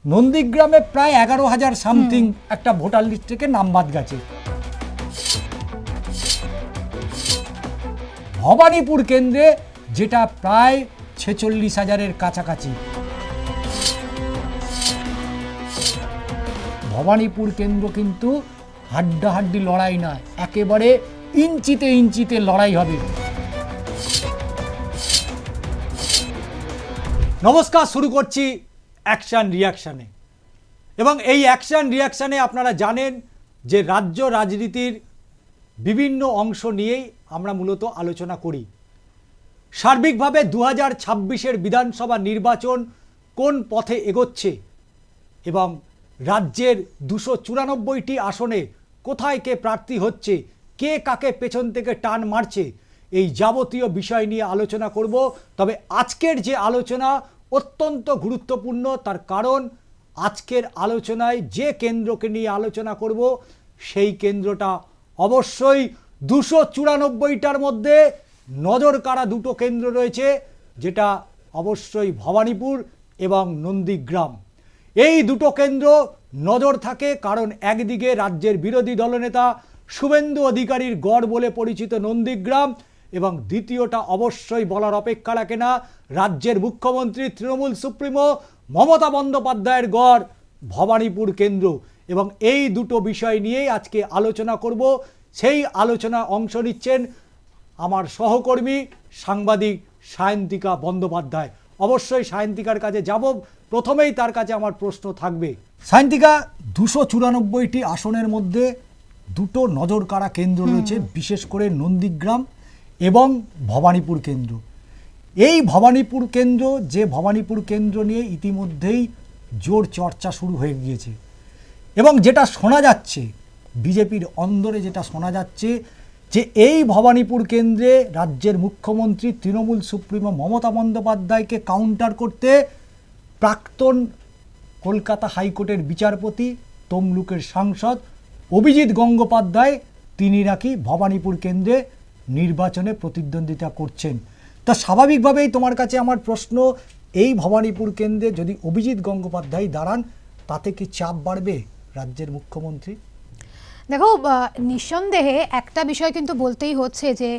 নন্দীগ্রামে প্রায় 11,000 সামথিং একটা ভোটার লিস্ট থেকে নাম বাদ গেছে। ভবানীপুর কেন্দ্রে যেটা প্রায় 46,000-এর কাছাকাছি। ভবানীপুর কেন্দ্র কিন্তু হাড্ডাহাড্ডি লড়াই নয়, একেবারে ইঞ্চিতে ইঞ্চিতে লড়াই হবে। নমস্কার, শুরু করছি অ্যাকশন রিয়াকশানে। এবং এই অ্যাকশন রিয়াকশানে আপনারা জানেন যে রাজ্য রাজনীতির বিভিন্ন অংশ নিয়েই আমরা মূলত আলোচনা করি। সার্বিকভাবে 2026-এর বিধানসভা নির্বাচন কোন পথে এগোচ্ছে এবং রাজ্যের 294টি আসনে কোথায় কে প্রার্থী হচ্ছে, কে কাকে পেছন থেকে টান মারছে, এই যাবতীয় বিষয় নিয়ে আলোচনা করব। তবে আজকের যে আলোচনা অত্যন্ত গুরুত্বপূর্ণ, তার কারণ আজকের আলোচনায় যে কেন্দ্রকে নিয়ে আলোচনা করব সেই কেন্দ্রটা অবশ্যই 294টার মধ্যে নজর কাড়া দুটো কেন্দ্র রয়েছে, যেটা অবশ্যই ভবানীপুর এবং নন্দীগ্রাম। এই দুটো কেন্দ্র নজর থাকে কারণ একদিকে রাজ্যের বিরোধী দলনেতা শুভেন্দু অধিকারীর গড় বলে পরিচিত নন্দীগ্রাম, এবং দ্বিতীয়টা অবশ্যই বলার অপেক্ষা রাখে না, রাজ্যের মুখ্যমন্ত্রী তৃণমূল সুপ্রিমো মমতা বন্দ্যোপাধ্যায়ের গড় ভবানীপুর কেন্দ্র। এবং এই দুটো বিষয় নিয়েই আজকে আলোচনা করব। সেই আলোচনা অংশ নিচ্ছেন আমার সহকর্মী সাংবাদিক সায়ন্তিকা বন্দ্যোপাধ্যায়। অবশ্যই সায়ন্তিকার কাছে যাব, প্রথমেই তার কাছে আমার প্রশ্ন থাকবে। সায়ন্তিকা, 294টি আসনের মধ্যে দুটো নজর কাড়া কেন্দ্র রয়েছে, বিশেষ করে নন্দীগ্রাম এবং ভবানীপুর কেন্দ্র। এই ভবানীপুর কেন্দ্র, যে ভবানীপুর কেন্দ্র নিয়ে ইতিমধ্যেই জোর চর্চা শুরু হয়ে গিয়েছে, এবং যেটা শোনা যাচ্ছে বিজেপির অন্দরে, যেটা শোনা যাচ্ছে যে এই ভবানীপুর কেন্দ্রে রাজ্যের মুখ্যমন্ত্রী তৃণমূল সুপ্রিমো মমতা বন্দ্যোপাধ্যায়কে কাউন্টার করতে প্রাক্তন কলকাতা হাইকোর্টের বিচারপতি, তমলুকের সাংসদ অভিজিৎ গঙ্গোপাধ্যায়, তিনি নাকি ভবানীপুর কেন্দ্রে নির্বাচনে প্রতিদ্বন্দ্বিতা করছেন। তা স্বাভাবিকভাবেই তোমার কাছে আমার প্রশ্ন, এই ভবানীপুর কেন্দ্রে যদি অভিজিৎ গঙ্গোপাধ্যায় দাঁড়ান, তাতে কি চাপ বাড়বে রাজ্যের মুখ্যমন্ত্রী? দেখো, নিঃসন্দেহে একটা বিষয় কিন্তু বলতেই হচ্ছে যে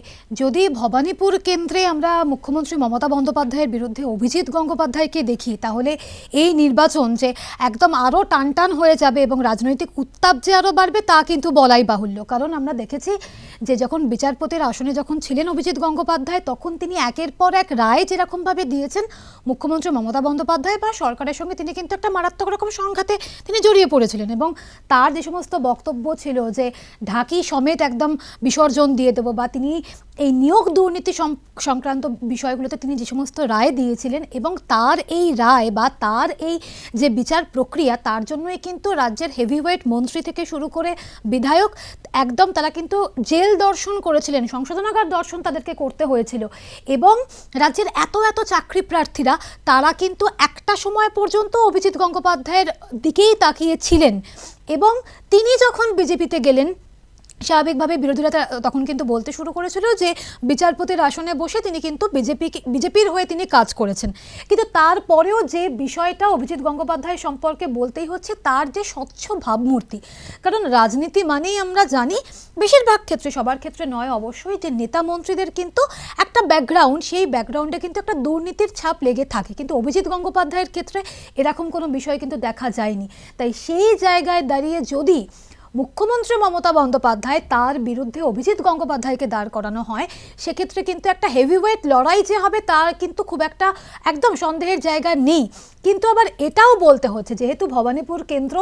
যদি ভবানীপুর কেন্দ্রে আমরা মুখ্যমন্ত্রী মমতা বন্দ্যোপাধ্যায়ের বিরুদ্ধে অভিজিৎ গঙ্গোপাধ্যায়কে দেখি, তাহলে এই নির্বাচন যে একদম আরও টানটান হয়ে যাবে এবং রাজনৈতিক উত্তাপ যে আরও বাড়বে তা কিন্তু বলাই বাহুল্য। কারণ আমরা দেখেছি যে যখন বিচারপতির আসনে যখন ছিলেন অভিজিৎ গঙ্গোপাধ্যায়, তখন তিনি একের পর এক রায় যেরকমভাবে দিয়েছেন, মুখ্যমন্ত্রী মমতা বন্দ্যোপাধ্যায় বা সরকারের সঙ্গে তিনি কিন্তু একটা মারাত্মক রকম সংঘাতে তিনি জড়িয়ে পড়েছিলেন। এবং তার যে সমস্ত বক্তব্য ছিল যে ঢাকি সমেত একদম বিসর্জন দিয়ে দেবো, বা তিনি এই নিয়োগ দুর্নীতি সংক্রান্ত বিষয়গুলোতে তিনি যে সমস্ত রায় দিয়েছিলেন, এবং তার এই রায় বা তার এই যে বিচার প্রক্রিয়া, তার জন্যই কিন্তু রাজ্যের হেভিওয়েট মন্ত্রী থেকে শুরু করে বিধায়ক একদম তারা কিন্তু জেল দর্শন করেছিলেন, সংশোধনাগার দর্শন তাদেরকে করতে হয়েছিল। এবং রাজ্যের এত এত চাকরি প্রার্থীরা তারা কিন্তু একটা সময় পর্যন্ত অভিজিৎ গঙ্গোপাধ্যায়ের দিকেই তাকিয়েছিলেন। এবং তিনি যখন বিজেপিতে গেলেন, স্বাভাবিকভাবে বিরোধীরা তখন কিন্তু বলতে শুরু করেছিল যে বিচারপতির আসনে বসে তিনি কিন্তু বিজেপির হয়ে তিনি কাজ করেছেন। কিন্তু তারপরেও যে বিষয়টা অভিজিৎ গঙ্গোপাধ্যায় সম্পর্কে বলতেই হচ্ছে, তার যে স্বচ্ছ ভাবমূর্তি। কারণ রাজনীতি মানেই আমরা জানি, বেশিরভাগ ক্ষেত্রে, সবার ক্ষেত্রে নয় অবশ্যই, যে নেতা মন্ত্রীদের কিন্তু একটা ব্যাকগ্রাউন্ড, সেই ব্যাকগ্রাউন্ডে কিন্তু একটা দুর্নীতির ছাপ লেগে থাকে। কিন্তু অভিজিৎ গঙ্গোপাধ্যায়ের ক্ষেত্রে এরকম কোনো বিষয় কিন্তু দেখা যায়নি। তাই সেই জায়গায় দাঁড়িয়ে যদি মুখ্যমন্ত্রী মমতা বন্দ্যোপাধ্যায় তার বিরুদ্ধে অভিজিৎ গঙ্গোপাধ্যায়কে দাঁড় করানো হয়, সেক্ষেত্রে কিন্তু একটা হেভিওয়েট লড়াই যে হবে তার কিন্তু খুব একটা একদম সন্দেহের জায়গা নেই। কিন্তু আবার এটাও বলতে হচ্ছে, যেহেতু ভবানীপুর কেন্দ্র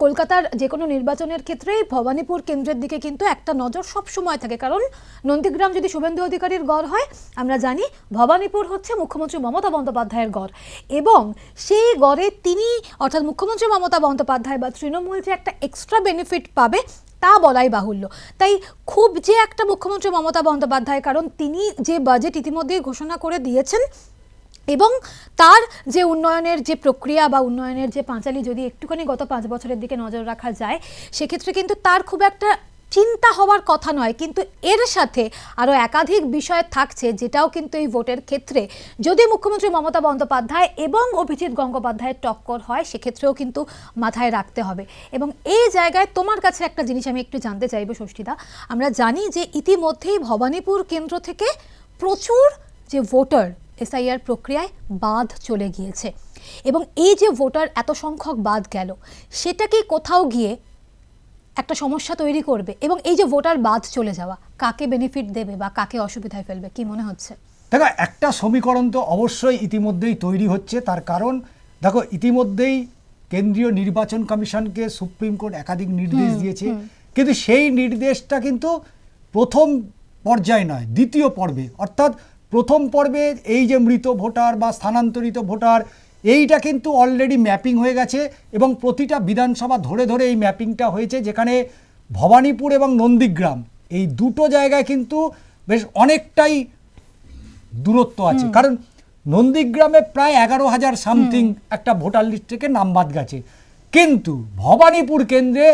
কলকাতার যে কোনো নির্বাচনের ক্ষেত্রেই ভবানীপুর কেন্দ্রের দিকে কিন্তু একটা নজর সব সময় থাকে। কারণ নন্দীগ্রাম যদি শুভেন্দু অধিকারীর গড় হয়, আমরা জানি ভবানীপুর হচ্ছে মুখ্যমন্ত্রী মমতা বন্দ্যোপাধ্যায়ের গড়, এবং সেই গড়ে তিনি অর্থাৎ মুখ্যমন্ত্রী মমতা বন্দ্যোপাধ্যায় বা তৃণমূল যে একটা এক্সট্রা বেনিফিট পাবে তা বলাই বাহুল্য। তাই খুব যে একটা মুখ্যমন্ত্রী মমতা বন্দ্যোপাধ্যায়, কারণ তিনি যে বাজেট ইতিমধ্যেই ঘোষণা করে দিয়েছেন এবং তার যে উন্নয়নের যে প্রক্রিয়া বা উন্নয়নের যে পাঁচালী, যদি একটুখানি গত 5 বছরের দিকে নজর রাখা যায়, সেক্ষেত্রে কিন্তু তার খুব একটা চিন্তা হওয়ার কথা নয়, কিন্তু এর সাথে আরও একাধিক বিষয় থাকছে যেটাও কিন্তু এই ভোটের ক্ষেত্রে যদি মুখ্যমন্ত্রী মমতা বন্দ্যোপাধ্যায় এবং অভিজিৎ গঙ্গোপাধ্যায়ের টক্কর হয় সেক্ষেত্রেও কিন্তু মাথায় রাখতে হবে। এবং এই জায়গায় তোমার কাছে একটা জিনিস আমি একটু জানতে চাইবো ষষ্ঠীদা, আমরা জানি যে ইতিমধ্যেই ভবানীপুর কেন্দ্র থেকে প্রচুর যে ভোটার এসআইআর প্রক্রিয়ায় বাদ চলে গিয়েছে, এবং এই যে ভোটার এত সংখ্যক বাদ গেল সেটা কি কোথাও গিয়ে একটা সমস্যা তৈরি করবে, এবং এই যে ভোটার বাদ চলে যাওয়া কাকে বেনিফিট দেবে বা কাকে অসুবিধায় ফেলবে, কি মনে হচ্ছে? দেখো, একটা সমীকরণ তো অবশ্যই ইতিমধ্যেই তৈরি হচ্ছে। তার কারণ দেখো, ইতিমধ্যেই কেন্দ্রীয় নির্বাচন কমিশনকে সুপ্রিম কোর্ট একাধিক নির্দেশ দিয়েছে, কিন্তু সেই নির্দেশটা কিন্তু প্রথম পর্যায়ে নয়, দ্বিতীয় পর্বে। অর্থাৎ প্রথম পর্বে এই যে মৃত ভোটার বা স্থানান্তরিত ভোটার, এইটা কিন্তু অলরেডি ম্যাপিং হয়ে গেছে এবং প্রতিটা বিধানসভা ধরে ধরে এই ম্যাপিংটা হয়েছে, যেখানে ভবানীপুর এবং নন্দীগ্রাম এই দুটো জায়গায় কিন্তু বেশ অনেকটাই দূরত্ব আছে। কারণ নন্দীগ্রামে প্রায় 11,000 সামথিং একটা ভোটার লিস্ট থেকে নাম বাদ গেছে, কিন্তু ভবানীপুর কেন্দ্রে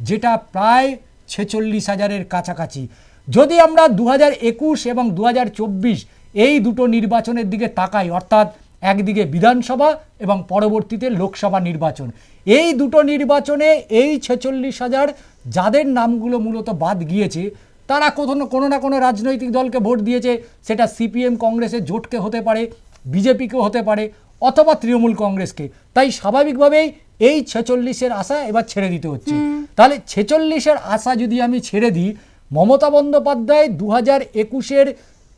যেটা প্রায় 46,000-এর কাছাকাছি। যদি আমরা 2021 এবং 2024 এই দুটো নির্বাচনের দিকে তাকাই, অর্থাৎ একদিকে বিধানসভা এবং পরবর্তীতে লোকসভা নির্বাচন, এই দুটো নির্বাচনে এই 46,000 যাদের নামগুলো মূলত বাদ গিয়েছে তারা কোনো না কোনো রাজনৈতিক দলকে ভোট দিয়েছে। সেটা সিপিএম কংগ্রেসের জোটকে হতে পারে, বিজেপিকে হতে পারে, অথবা তৃণমূল কংগ্রেসকে। তাই স্বাভাবিকভাবেই এই 46-এর আশা এবার ছেড়ে দিতে হচ্ছে। তাহলে 46-এর আশা যদি আমি ছেড়ে দিই, মমতা বন্দ্যোপাধ্যায় 2021-এর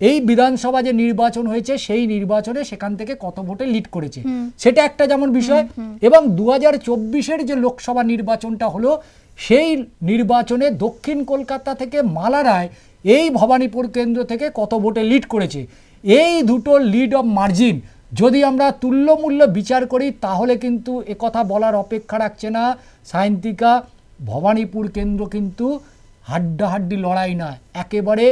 এই বিধানসভা যে নির্বাচন হয়েছে সেই নির্বাচনে সেখান থেকে কত ভোটে লিড করেছে সেটা একটা যেমন বিষয়, এবং 2024-এর যে লোকসভা নির্বাচনটা হলো সেই নির্বাচনে দক্ষিণ কলকাতা থেকে মালা রায় এই ভবানীপুর কেন্দ্র থেকে কত ভোটে লিড করেছে, এই দুটো লিড অফ মার্জিন যদি আমরা তুল্যমূল্য বিচার করি তাহলে কিন্তু একথা বলার অপেক্ষা রাখছে না সায়ন্তিকা, ভবানীপুর কেন্দ্র কিন্তু হাড্ডাহাড্ডি লড়াই না, একেবারে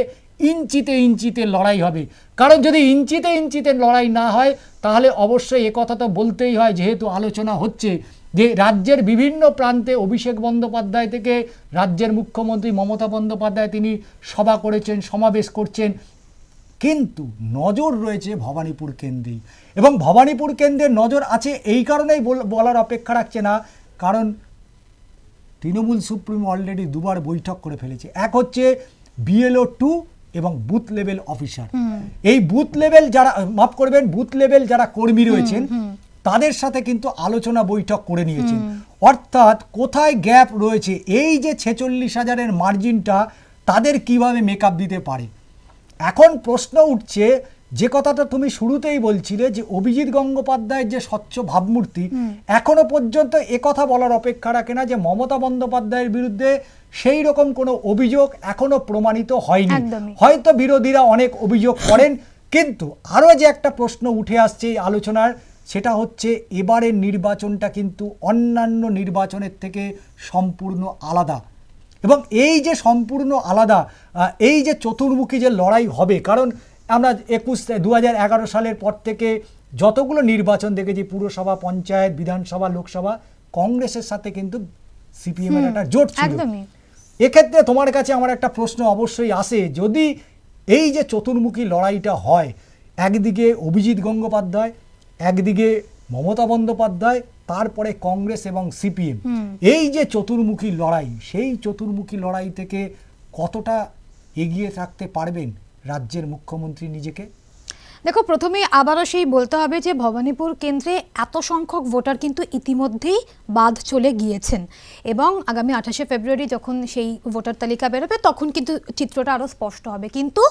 ইঞ্চিতে ইঞ্চিতে লড়াই হবে। কারণ যদি ইঞ্চিতে ইঞ্চিতে লড়াই না হয় তাহলে অবশ্যই একথা তো বলতেই হয়, যেহেতু আলোচনা হচ্ছে যে রাজ্যের বিভিন্ন প্রান্তে অভিষেক বন্দ্যোপাধ্যায় থেকে রাজ্যের মুখ্যমন্ত্রী মমতা বন্দ্যোপাধ্যায় তিনি সভা করেছেন, সমাবেশ করছেন, কিন্তু নজর রয়েছে ভবানীপুর কেন্দ্রেই। এবং ভবানীপুর কেন্দ্রের নজর আছে এই কারণেই বলার অপেক্ষা রাখছে না, কারণ তৃণমূল সুপ্রিম অলরেডি দুবার বৈঠক করে ফেলেছে। এক হচ্ছে BLO 2 এবং বুথ লেভেল অফিসার। এই বুথ লেভেল যারা, মাফ করবেন, বুথ লেভেল যারা কর্মী রয়েছেন তাদের সাথে কিন্তু আলোচনা বৈঠক করে নিয়েছেন। অর্থাৎ কোথায় গ্যাপ রয়েছে, এই যে 46,000-এর মার্জিনটা তাদের কিভাবে মেকআপ দিতে পারে। এখন প্রশ্ন উঠছে যে কথাটা তুমি শুরুতেই বলছিলে যে অভিজিৎ গঙ্গোপাধ্যায়ের যে স্বচ্ছ ভাবমূর্তি, এখনো পর্যন্ত একথা বলার অপেক্ষা রাখে না যে মমতা বন্দ্যোপাধ্যায়ের বিরুদ্ধে সেই রকম কোনো অভিযোগ এখনো প্রমাণিত হয়নি। হয়তো বিরোধীরা অনেক অভিযোগ করেন, কিন্তু আরও যে একটা প্রশ্ন উঠে আসছে এই আলোচনার, সেটা হচ্ছে এবারের নির্বাচনটা কিন্তু অন্যান্য নির্বাচনের থেকে সম্পূর্ণ আলাদা। এবং এই যে সম্পূর্ণ আলাদা, এই যে চতুর্মুখী যে লড়াই হবে, কারণ আমরা 2011 সালের পর থেকে যতগুলো নির্বাচন দেখেছি, পুরসভা, পঞ্চায়েত, বিধানসভা, লোকসভা, কংগ্রেসের সাথে কিন্তু সিপিএম এর একটা জোট ছিল। এক্ষেত্রে তোমার কাছে আমার একটা প্রশ্ন অবশ্যই আসে, যদি এই যে চতুর্মুখী লড়াইটা হয়, একদিকে অভিজিৎ গঙ্গোপাধ্যায়, একদিকে মমতা বন্দ্যোপাধ্যায়, তারপরে কংগ্রেস এবং সিপিএম, এই যে চতুর্মুখী লড়াই, সেই চতুর্মুখী লড়াই থেকে কতটা এগিয়ে থাকতে পারবেন রাজ্যের মুখ্যমন্ত্রী নিজেকে? দেখো, প্রথমেই আবারও সেই বলতে হবে যে ভবানীপুর কেন্দ্রে এত সংখ্যক ভোটার কিন্তু ইতিমধ্যেই বাদ চলে গিয়েছেন, এবং আগামী 28শে ফেব্রুয়ারি যখন সেই ভোটার তালিকা বেরোবে তখন কিন্তু চিত্রটা আরও স্পষ্ট হবে। কিন্তু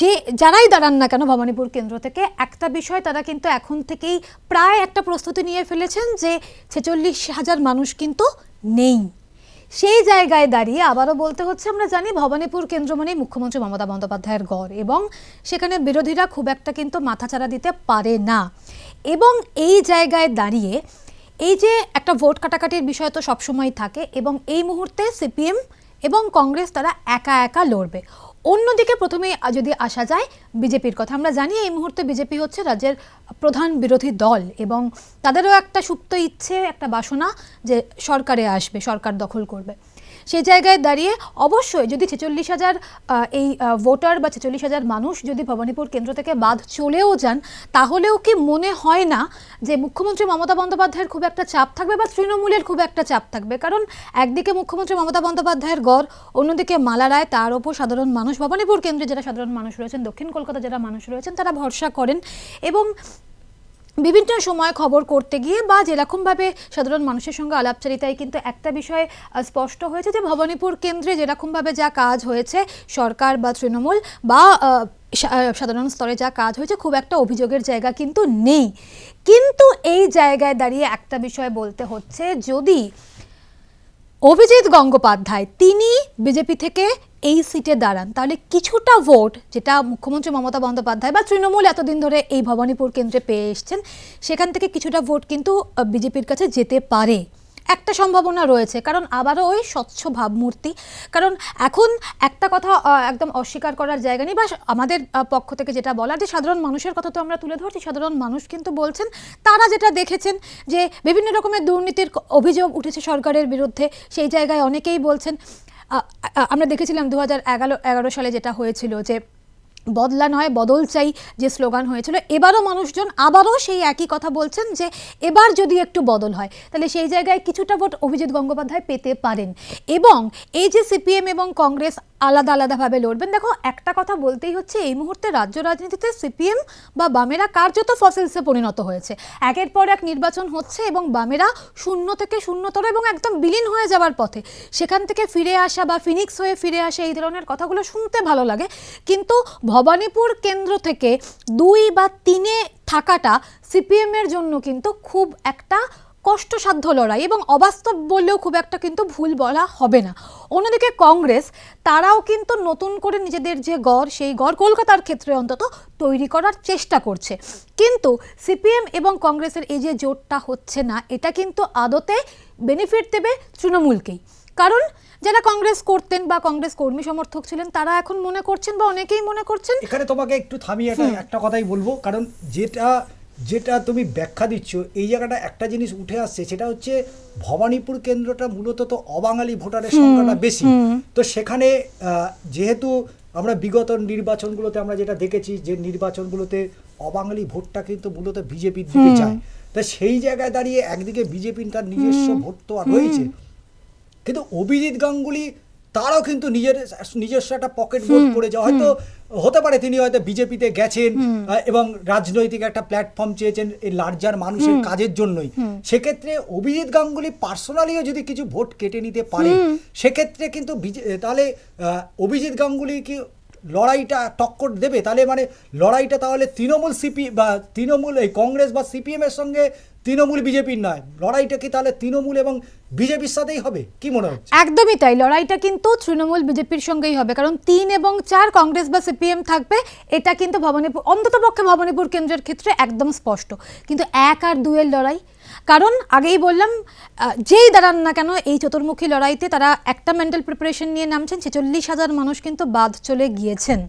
যে যারাই দাঁড়ান না কেন ভবানীপুর কেন্দ্র থেকে, একটা বিষয় তারা কিন্তু এখন থেকেই প্রায় একটা প্রস্তুতি নিয়ে ফেলেছেন যে 46,000 মানুষ কিন্তু নেই। সেই জায়গায় দাঁড়িয়ে আবারও বলতে হচ্ছে, আমরা জানি ভবানীপুর কেন্দ্র মানে মুখ্যমন্ত্রী মমতা বন্দ্যোপাধ্যায়ের গড়, এবং সেখানে বিরোধীরা খুব একটা কিন্তু মাথাচাড়া দিতে পারে না। এবং এই জায়গায় দাঁড়িয়ে এই যে একটা ভোট কাটাকাটির বিষয় তো সবসময় থাকে, এবং এই মুহূর্তে সিপিএম এবং কংগ্রেস তারা একা একা লড়বে। অন্যদিকে প্রথমে যদি আসা যায় বিজেপির কথা, আমরা জানি এই মুহূর্তে বিজেপি হচ্ছে রাজ্যের প্রধান বিরোধী দল, এবং তাদেরও একটা সুপ্ত ইচ্ছে, একটা বাসনা যে সরকারে আসবে, সরকার দখল করবে। সেই জায়গায় দাঁড়িয়ে অবশ্যই যদি 46,000 এই ভোটার বা 46,000 মানুষ যদি ভবানীপুর কেন্দ্র থেকে বাদ চলেও যান, তাহলেও কি মনে হয় না যে মুখ্যমন্ত্রী মমতা বন্দ্যোপাধ্যায়ের খুব একটা চাপ থাকবে বা তৃণমূলের খুব একটা চাপ থাকবে? কারণ একদিকে মুখ্যমন্ত্রী মমতা বন্দ্যোপাধ্যায়ের গড়, অন্যদিকে মালা রায়, তার ওপর সাধারণ মানুষ, ভবানীপুর কেন্দ্রে যারা সাধারণ মানুষ রয়েছেন, দক্ষিণ কলকাতা যারা মানুষ রয়েছেন, তারা ভরসা করেন। এবং বিভিন্ন সময় খবর করতে গিয়ে বা যেরকমভাবে সাধারণ মানুষের সঙ্গে আলাপচারিতায় কিন্তু একটা বিষয় স্পষ্ট হয়েছে যে ভবানীপুর কেন্দ্রে যেরকমভাবে যা কাজ হয়েছে সরকার বা তৃণমূল বা সাধারণ স্তরে যা কাজ হয়েছে, খুব একটা অভিযোগের জায়গা কিন্তু নেই। কিন্তু এই জায়গায় দাঁড়িয়ে একটা বিষয় বলতে হচ্ছে, যদি অভিজিৎ গঙ্গোপাধ্যায় তিনি বিজেপি থেকে এই সিটে দাঁড়ান, তাহলে কিছুটা ভোট যেটা মুখ্যমন্ত্রী মমতা বন্দ্যোপাধ্যায় বা তৃণমূল এতদিন ধরে এই ভবানীপুর কেন্দ্রে পেয়ে এসছেন, সেখান থেকে কিছুটা ভোট কিন্তু বিজেপির কাছে যেতে পারে, একটা সম্ভাবনা রয়েছে। কারণ আবারও ওই স্বচ্ছ ভাবমূর্তি। কারণ এখন একটা কথা একদম অস্বীকার করার জায়গা নেই, বা আমাদের পক্ষ থেকে যেটা বলার, যে সাধারণ মানুষের কথা তো আমরা তুলে ধরছি, সাধারণ মানুষ কিন্তু বলছেন তারা যেটা দেখেছেন যে বিভিন্ন রকমের দুর্নীতির অভিযোগ উঠেছে সরকারের বিরুদ্ধে, সেই জায়গায় অনেকেই বলছেন। আমরা দেখেছিলাম 2011 সালে যেটা হয়েছিল, যে বদলা নয় বদল চাই যে স্লোগান হয়েছিল, এবারও মানুষজন আবারও সেই একই কথা বলছেন যে এবার যদি একটু বদল হয় তাহলে সেই জায়গায় কিছুটা ভোট অভিজিৎ গঙ্গোপাধ্যায় পেতে পারেন। এবং এই যে সিপিএম এবং কংগ্রেস আলাদা আলাদাভাবে লড়বেন, দেখো একটা কথা বলতেই হচ্ছে, এই মুহূর্তে রাজ্য রাজনীতিতে সিপিএম বা বামেরা কার্যত ফসিলসে পরিণত হয়েছে। একের পর এক নির্বাচন হচ্ছে এবং বামেরা শূন্য থেকে শূন্যতর এবং একদম বিলীন হয়ে যাওয়ার পথে। সেখান থেকে ফিরে আসা বা ফিনিক্স হয়ে ফিরে আসা, এই ধরনের কথাগুলো শুনতে ভালো লাগে, কিন্তু ভবানীপুর কেন্দ্র থেকে 2 বা 3-এ থাকাটা সিপিএমের জন্য কিন্তু খুব একটা কষ্টসাধ্য লড়াই এবং অবাস্তব বললেও খুব একটা কিন্তু ভুল বলা হবে না। অন্যদিকে কংগ্রেস, তারাও কিন্তু নতুন করে নিজেদের যে গড়, সেই গড় কলকাতার ক্ষেত্রে অন্তত তৈরি করার চেষ্টা করছে। কিন্তু সিপিএম এবং কংগ্রেসের এই যে জোটটা হচ্ছে না, এটা কিন্তু আদতে বেনিফিট দেবে তৃণমূলকেই। কারণ যারা কংগ্রেস করতেন বা কংগ্রেস কর্মী সমর্থক ছিলেন, তারা এখন মনে করছেন বা অনেকেই মনে করছেন। এখানে তোমাকে একটু থামিয়ে একটা কথাই বলবো, কারণ যেটা তুমি ব্যাখ্যা দিচ্ছ, এই জায়গাটা একটা জিনিস উঠে আসছে, সেটা হচ্ছে ভবানীপুর কেন্দ্রটা মূলত তো অবাঙালি ভোটারের সংখ্যাটা বেশি। তো সেখানে যেহেতু আমরা বিগত নির্বাচনগুলোতে আমরা যেটা দেখেছি, যে নির্বাচনগুলোতে অবাঙালি ভোটটা কিন্তু মূলত বিজেপির দিকে যায়। তা সেই জায়গায় দাঁড়িয়ে একদিকে বিজেপির তার নিজস্ব ভোট তো আর রয়েছে, কিন্তু অভিজিৎ গাঙ্গুলি তারাও কিন্তু নিজস্ব একটা পকেট ভোট করে যাওয়া, হয়তো হতে পারে তিনি হয়তো বিজেপিতে গেছেন এবং রাজনৈতিক একটা প্ল্যাটফর্ম চেয়েছেন এই লার্জার মানুষের কাজের জন্যই। সেক্ষেত্রে অভিজিৎ গাঙ্গুলি পার্সোনালিও যদি কিছু ভোট কেটে নিতে পারে, সেক্ষেত্রে কিন্তু তাহলে অভিজিৎ গাঙ্গুলি কি লড়াইটা টক্কর দেবে? তাহলে মানে লড়াইটা তাহলে তৃণমূল বা তৃণমূল এই কংগ্রেস বা সিপিএম এর সঙ্গে তৃণমূল বিজেপির নয়, লড়াইটা কি তাহলে তৃণমূল এবং বিজেপির সাথেই হবে? কি মনে হচ্ছে? একদমই তাই, লড়াইটা কিন্তু তৃণমূল বিজেপির সঙ্গেই হবে। কারণ 3 এবং 4 কংগ্রেস বা সিপিএম থাকবে, এটা কিন্তু ভবানীপুর, অন্ততপক্ষে ভবানীপুর কেন্দ্রের ক্ষেত্রে একদম স্পষ্ট। কিন্তু 1 আর 2 এর লড়াই, কারণ আগেই বললাম, যেই দাঁড়ান না কেন এই চতুর্মুখী লড়াইতে তারা একটা মেন্টাল প্রিপারেশন নিয়ে নামছেন। 46,000 মানুষ কিন্তু বাদ চলে গিয়েছেন।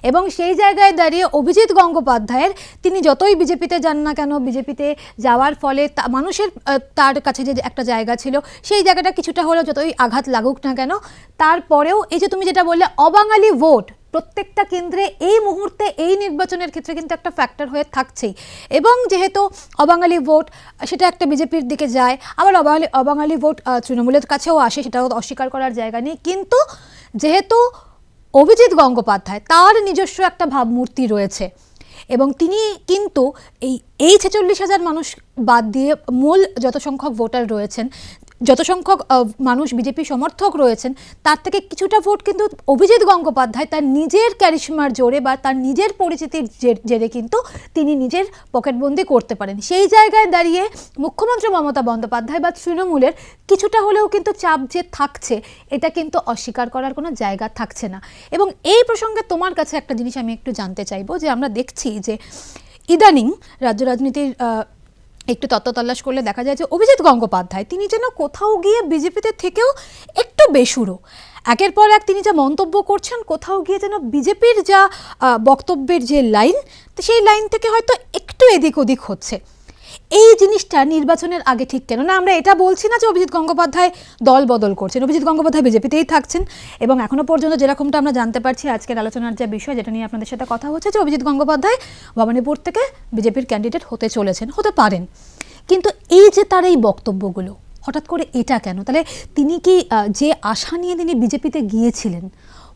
এবং সেই জায়গায় দাঁড়িয়ে অভিজিৎ গঙ্গোপাধ্যায়ের, তিনি যতই বিজেপিতে যান না কেন, বিজেপিতে যাওয়ার ফলে মানুষের তার কাছে যে একটা জায়গা ছিল, সেই জায়গাটা কিছুটা হলেও যতই আঘাত লাগুক না কেন, তারপরেও এই যে তুমি যেটা বললে অবাঙালি ভোট প্রত্যেকটা কেন্দ্রে এই মুহূর্তে এই নির্বাচনের ক্ষেত্রে কিন্তু একটা ফ্যাক্টর হয়ে থাকছেই। এবং যেহেতু অবাঙালি ভোট সেটা একটা বিজেপির দিকে যায়, আবার অবাঙালি ভোট তৃণমূলের কাছেও আসে, সেটাও অস্বীকার করার জায়গা নেই। কিন্তু যেহেতু অভিজিৎ গঙ্গোপাধ্যায়, তার নিজস্ব একটা ভাবমূর্তি রয়েছে এবং তিনি কিন্তু এই 46,000 মানুষ বাদ দিয়ে মূল যত সংখ্যক ভোটার রয়েছেন, যত সংখ্যক মানুষ বিজেপি সমর্থক রয়েছেন, তার থেকে কিছুটা ভোট কিন্তু অভিজিৎ গঙ্গোপাধ্যায় তার নিজের ক্যারিশমার জোরে বা তার নিজের পরিচিতির জেরে কিন্তু তিনি নিজের পকেটবন্দি করতে পারেন। সেই জায়গায় দাঁড়িয়ে মুখ্যমন্ত্রী মমতা বন্দ্যোপাধ্যায় বা তৃণমূলের কিছুটা হলেও কিন্তু চাপ যে থাকছে, এটা কিন্তু অস্বীকার করার কোনো জায়গা থাকছে না। এবং এই প্রসঙ্গে তোমার কাছে একটা জিনিস আমি একটু জানতে চাইবো, যে আমরা দেখছি যে ইদানিং রাজ্য রাজনীতির একটু তত্ত্বতল্লাশ করলে দেখা যায় যে অভিজিৎ গঙ্গোপাধ্যায় তিনি যেন কোথাও গিয়ে বিজেপিতে থেকেও একটু বেসুরো। একের পর এক তিনি যা মন্তব্য করছেন, কোথাও গিয়ে যেন বিজেপির যা বক্তব্যের যে লাইন, সেই লাইন থেকে হয়তো একটু এদিক ওদিক হচ্ছে। এই জিনিসটা নির্বাচনের আগে ঠিক কেন না? আমরা এটা বলছি না যে অভিজিৎ গঙ্গোপাধ্যায় দল বদল করছেন, অভিজিৎ গঙ্গোপাধ্যায় বিজেপিতেই থাকছেন এবং এখনো পর্যন্ত যেরকমটা আমরা জানতে পারছি আজকের আলোচনার যে বিষয় যেটা নিয়ে আপনাদের সাথে কথা হচ্ছে যে অভিজিৎ গঙ্গোপাধ্যায় ভবানীপুর থেকে বিজেপির ক্যান্ডিডেট হতে চলেছেন, হতে পারেন। কিন্তু এই যে তার এই বক্তব্যগুলো হঠাৎ করে এটা কেন? তাহলে তিনি কি যে আশা নিয়ে তিনি বিজেপিতে গিয়েছিলেন,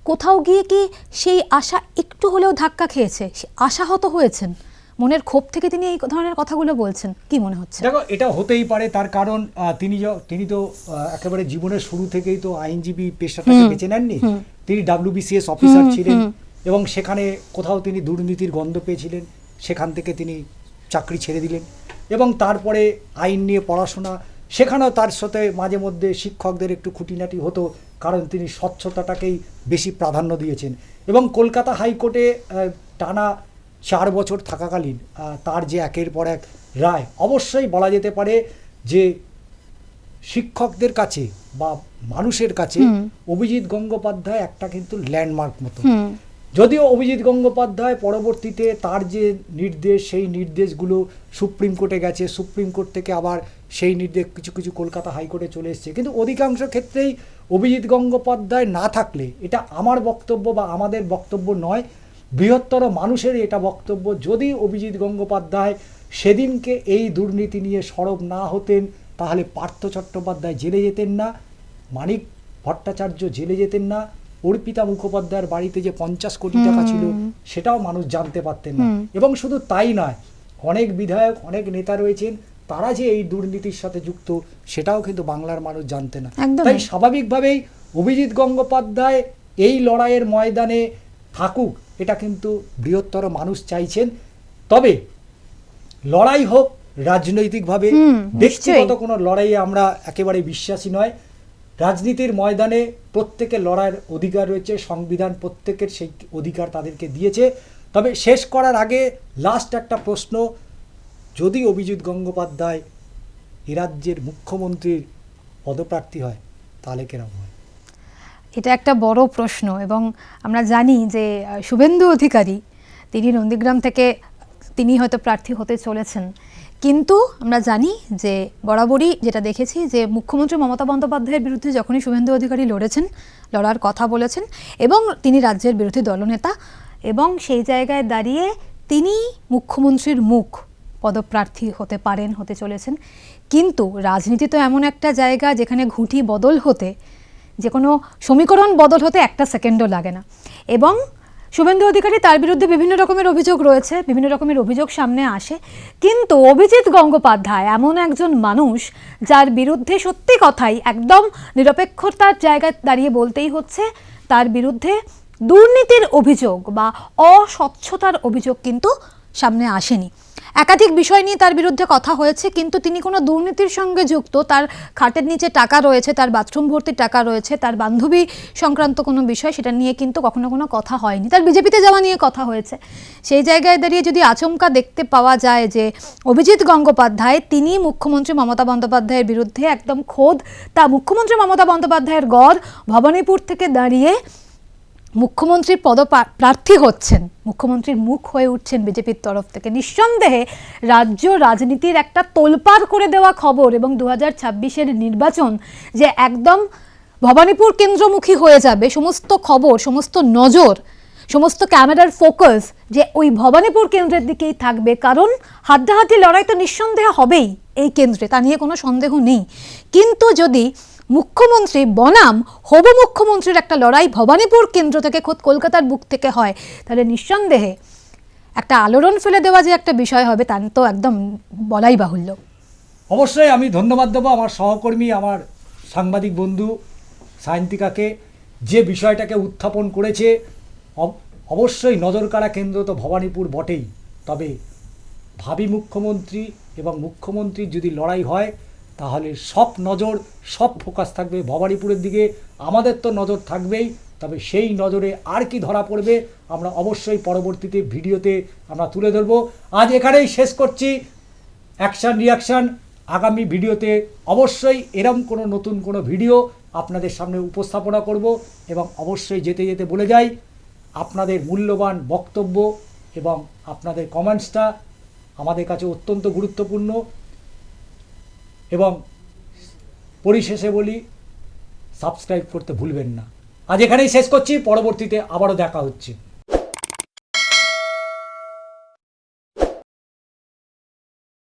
কোথাও গিয়ে কি সেই আশা একটু হলেও ধাক্কা খেয়েছে, আশাহত হয়েছেন? মনের ক্ষোভ থেকে তিনি এই ধরনের কথাগুলো বলছেন, কি মনে হচ্ছে? দেখো, এটা হতেই পারে, তার কারণ তিনি তো একেবারে জীবনের শুরু থেকেই তো আইনজীবী পেশাটাকে বেছে নেননি। তিনি WBCS অফিসার ছিলেন এবং সেখানে কোথাও তিনি দুর্নীতির গন্ধ পেয়েছিলেন, সেখান থেকে তিনি চাকরি ছেড়ে দিলেন এবং তারপরে আইন নিয়ে পড়াশোনা, সেখানেও তার সাথে মাঝে মধ্যে শিক্ষকদের একটু খুঁটিনাটি হতো, কারণ তিনি স্বচ্ছতাটাকেই বেশি প্রাধান্য দিয়েছেন। এবং কলকাতা হাইকোর্টে টানা 4 বছর থাকাকালীন তার যে একের পর এক রায়, অবশ্যই বলা যেতে পারে যে শিক্ষকদের কাছে বা মানুষের কাছে অভিজিৎ গঙ্গোপাধ্যায় একটা কিন্তু ল্যান্ডমার্ক মতো। যদিও অভিজিৎ গঙ্গোপাধ্যায় পরবর্তীতে তার যে নির্দেশ, সেই নির্দেশগুলো সুপ্রিম কোর্টে গেছে, সুপ্রিম কোর্ট থেকে আবার সেই নির্দেশ কিছু কিছু কলকাতা হাইকোর্টে চলে এসছে, কিন্তু অধিকাংশ ক্ষেত্রেই অভিজিৎ গঙ্গোপাধ্যায় না থাকলে, এটা আমার বক্তব্য বা আমাদের বক্তব্য নয়, বৃহত্তর মানুষের এটা বক্তব্য, যদি অভিজিৎ গঙ্গোপাধ্যায় সেদিনকে এই দুর্নীতি নিয়ে সরব না হতেন, তাহলে পার্থ চট্টোপাধ্যায় জেলে যেতেন না, মানিক ভট্টাচার্য জেলে যেতেন না, অর্পিতা মুখোপাধ্যায়ের বাড়িতে যে 50 কোটি টাকা ছিল সেটাও মানুষ জানতে পারতেন না। এবং শুধু তাই নয়, অনেক বিধায়ক, অনেক নেতা রয়েছেন, তারা যে এই দুর্নীতির সাথে যুক্ত সেটাও কিন্তু বাংলার মানুষ জানতে না। তাই স্বাভাবিকভাবেই অভিজিৎ গঙ্গোপাধ্যায় এই লড়াইয়ের ময়দানে থাকুক, এটা কিন্তু বৃহত্তর মানুষ চাইছেন। তবে লড়াই হোক রাজনৈতিকভাবে, ব্যক্তিগত কোনো লড়াইয়ে আমরা একেবারে বিশ্বাসী নয়। রাজনীতির ময়দানে প্রত্যেকের লড়াইয়ের অধিকার রয়েছে, সংবিধান প্রত্যেকের সেই অধিকার তাদেরকে দিয়েছে। তবে শেষ করার আগে লাস্ট একটা প্রশ্ন, যদি অভিজিৎ গঙ্গোপাধ্যায় এ রাজ্যের মুখ্যমন্ত্রীর পদপ্রার্থী হয় তাহলে কেরকম হয়? এটা একটা বড় প্রশ্ন এবং আমরা জানি যে শুভেন্দু অধিকারী তিনি নন্দীগ্রাম থেকে তিনি হয়তো প্রার্থী হতে চলেছেন, কিন্তু আমরা জানি যে বরাবরই যেটা দেখেছি যে মুখ্যমন্ত্রী মমতা বন্দ্যোপাধ্যায়ের বিরুদ্ধে যখনই শুভেন্দু অধিকারী লড়ার কথা বলেছেন এবং তিনি রাজ্যের বিরোধী দলনেতা, এবং সেই জায়গায় দাঁড়িয়ে তিনি মুখ্যমন্ত্রীর মুখ পদপ্রার্থী হতে পারেন, হতে চলেছেন। কিন্তু রাজনীতি তো এমন একটা জায়গা যেখানে ঘুঁটি বদল হতে, যে কোনো সমীকরণ বদল হতে একটা সেকেন্ডও লাগে না। এবং শুভেন্দু অধিকারী তার বিরুদ্ধে বিভিন্ন রকমের অভিযোগ রয়েছে, বিভিন্ন রকমের অভিযোগ সামনে আসে, কিন্তু অভিজিৎ গঙ্গোপাধ্যায় এমন একজন মানুষ যার বিরুদ্ধে সত্যি কথাই একদম নিরপেক্ষতার জায়গায় দাঁড়িয়ে বলতেই হচ্ছে, তার বিরুদ্ধে দুর্নীতির অভিযোগ বা অস্বচ্ছতার অভিযোগ কিন্তু সামনে আসেনি। একাধিক বিষয় নিয়ে তার বিরুদ্ধে কথা হয়েছে, কিন্তু তিনি কোনো দুর্নীতির সঙ্গে যুক্ত, তার খাটের নিচে টাকা রয়েছে, তার বাথরুম ভর্তি টাকা রয়েছে, তার বান্ধবী সংক্রান্ত কোনো বিষয় সেটা নিয়ে কিন্তু কখনো কোনো কথা হয়নি। তার বিজেপিতে যাওয়া নিয়ে কথা হয়েছে। সেই জায়গায় দাঁড়িয়ে যদি আচমকা দেখতে পাওয়া যায় যে অভিজিৎ গঙ্গোপাধ্যায় তিনি মুখ্যমন্ত্রী মমতা বন্দ্যোপাধ্যায়ের বিরুদ্ধে একদম খোদ তা মুখ্যমন্ত্রী মমতা বন্দ্যোপাধ্যায়ের গড় ভবানীপুর থেকে দাঁড়িয়ে মুখ্যমন্ত্রীর পদপ্রার্থী হচ্ছেন, মুখ্যমন্ত্রীর মুখ হয়ে উঠছেন বিজেপির তরফ থেকে, নিঃসন্দেহে রাজ্য রাজনীতির একটা তোলপাড় করে দেওয়া খবর এবং 2026-এর নির্বাচন যে একদম ভবানীপুর কেন্দ্রমুখী হয়ে যাবে, সমস্ত খবর, সমস্ত নজর, সমস্ত ক্যামেরার ফোকাস যে ওই ভবানীপুর কেন্দ্রের দিকেই থাকবে, কারণ হাড্ডাহাড্ডি লড়াই তো নিঃসন্দেহে হবেই এই কেন্দ্রে, তা নিয়ে কোনো সন্দেহ নেই। কিন্তু যদি মুখ্যমন্ত্রী বনাম হবু মুখ্যমন্ত্রীর একটা লড়াই ভবানীপুর কেন্দ্র থেকে খোদ কলকাতার বুক থেকে হয়, তাহলে নিঃসন্দেহে একটা আলোড়ন ফেলে দেওয়া যে একটা বিষয় হবে তা তো একদম বলাই বাহুল্য। অবশ্যই আমি ধন্যবাদ দেবো আমার সহকর্মী, আমার সাংবাদিক বন্ধু সায়ন্তিকাকে, যে বিষয়টাকে উত্থাপন করেছে। অবশ্যই নজরকাড়া কেন্দ্র তো ভবানীপুর বটেই, তবে ভাবী মুখ্যমন্ত্রী এবং মুখ্যমন্ত্রীর যদি লড়াই হয় তাহলে সব নজর, সব ফোকাস থাকবে ভবানীপুরের দিকে। আমাদের তো নজর থাকবেই, তবে সেই নজরে আর কি ধরা পড়বে আমরা অবশ্যই পরবর্তীতে ভিডিওতে আমরা তুলে ধরবো। আজ এখানেই শেষ করছি অ্যাকশান রিয়াকশান। আগামী ভিডিওতে অবশ্যই এরম কোনো নতুন কোনো ভিডিও আপনাদের সামনে উপস্থাপনা করব, এবং অবশ্যই যেতে যেতে বলে যাই আপনাদের মূল্যবান বক্তব্য এবং আপনাদের কমেন্টসটা আমাদের কাছে অত্যন্ত গুরুত্বপূর্ণ। এবং পরিশেষে বলি, সাবস্ক্রাইব করতে ভুলবেন না। আজ এখানেই শেষ করছি, পরবর্তীতে আবারও দেখা হচ্ছে।